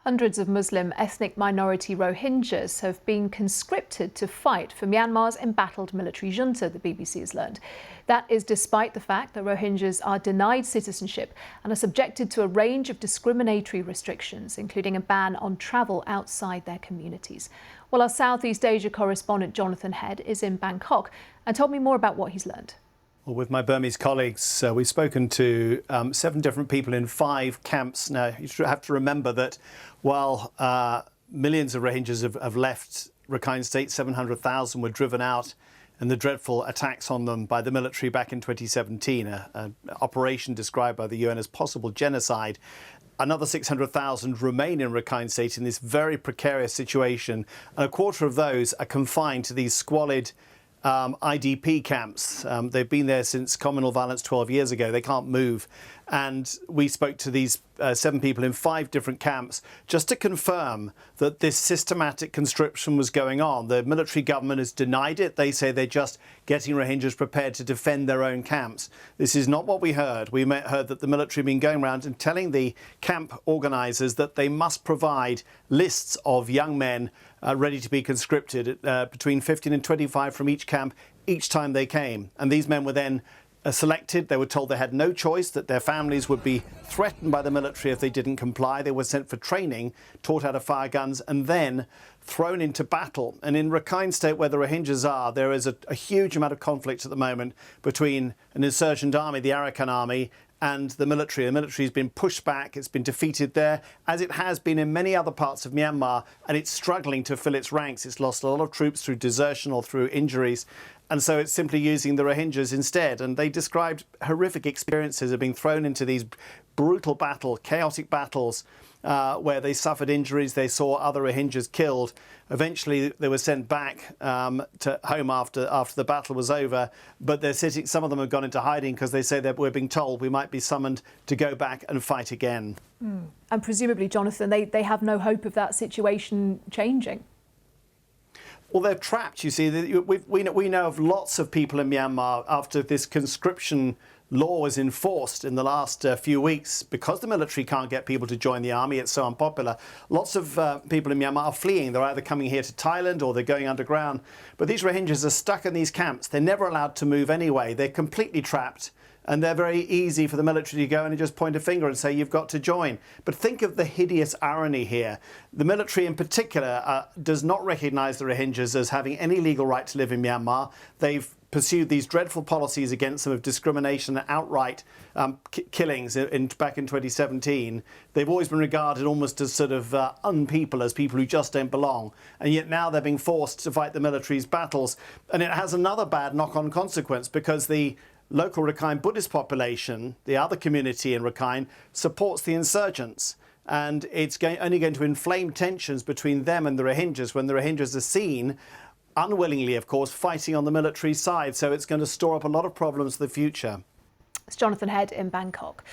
Hundreds of Muslim ethnic minority Rohingyas have been conscripted to fight for Myanmar's embattled military junta, the BBC has learned. That is despite the fact that Rohingyas are denied citizenship and are subjected to a range of discriminatory restrictions, including a ban on travel outside their communities. Well, our Southeast Asia correspondent Jonathan Head is in Bangkok and told me more about what he's learned. Well, with my Burmese colleagues, we've spoken to 7 different people in 5 camps. Now, you have to remember that while millions of Rohingyas have left Rakhine State, 700,000 were driven out in the dreadful attacks on them by the military back in 2017, an operation described by the UN as possible genocide. Another 600,000 remain in Rakhine State in this very precarious situation, and a quarter of those are confined to these squalid IDP camps. They've been there since communal violence 12 years ago. They can't move. And we spoke to these 7 people in 5 different camps just to confirm that this systematic conscription was going on. The military government has denied it. They say they're just getting Rohingyas prepared to defend their own camps. This is not what we heard. We heard that the military have been going around and telling the camp organisers that they must provide lists of young men ready to be conscripted, between 15 and 25 from each camp each time they came. And these men were then selected. They were told they had no choice, that their families would be threatened by the military if they didn't comply. They were sent for training, taught how to fire guns, and then thrown into battle. And in Rakhine State, where the Rohingyas are, there is a huge amount of conflict at the moment between an insurgent army, the Arakan army, and the military. The military has been pushed back, it's been defeated there, as it has been in many other parts of Myanmar, and it's struggling to fill its ranks. It's lost a lot of troops through desertion or through injuries, and so it's simply using the Rohingyas instead. And they described horrific experiences of being thrown into these brutal chaotic battles, where they suffered injuries. They saw other Rohingyas killed. Eventually, they were sent back to home after the battle was over. But they're sitting. Some of them have gone into hiding because they say that we're being told we might be summoned to go back and fight again. And presumably, Jonathan, they have no hope of that situation changing. Well, they're trapped, you see. We know of lots of people in Myanmar after this conscription law was enforced in the last few weeks. Because the military can't get people to join the army, it's so unpopular. Lots of people in Myanmar are fleeing. They're either coming here to Thailand or they're going underground. But these Rohingyas are stuck in these camps. They're never allowed to move anyway. They're completely trapped. And they're very easy for the military to go in and just point a finger and say, you've got to join. But think of the hideous irony here. The military in particular does not recognise the Rohingyas as having any legal right to live in Myanmar. They've pursued these dreadful policies against them of discrimination and outright killings back in 2017. They've always been regarded almost as sort of unpeople, as people who just don't belong. And yet now they're being forced to fight the military's battles. And it has another bad knock-on consequence, because the local Rakhine Buddhist population, the other community in Rakhine, supports the insurgents. And it's only going to inflame tensions between them and the Rohingyas when the Rohingyas are seen, unwillingly of course, fighting on the military side. So it's going to store up a lot of problems for the future. It's Jonathan Head in Bangkok.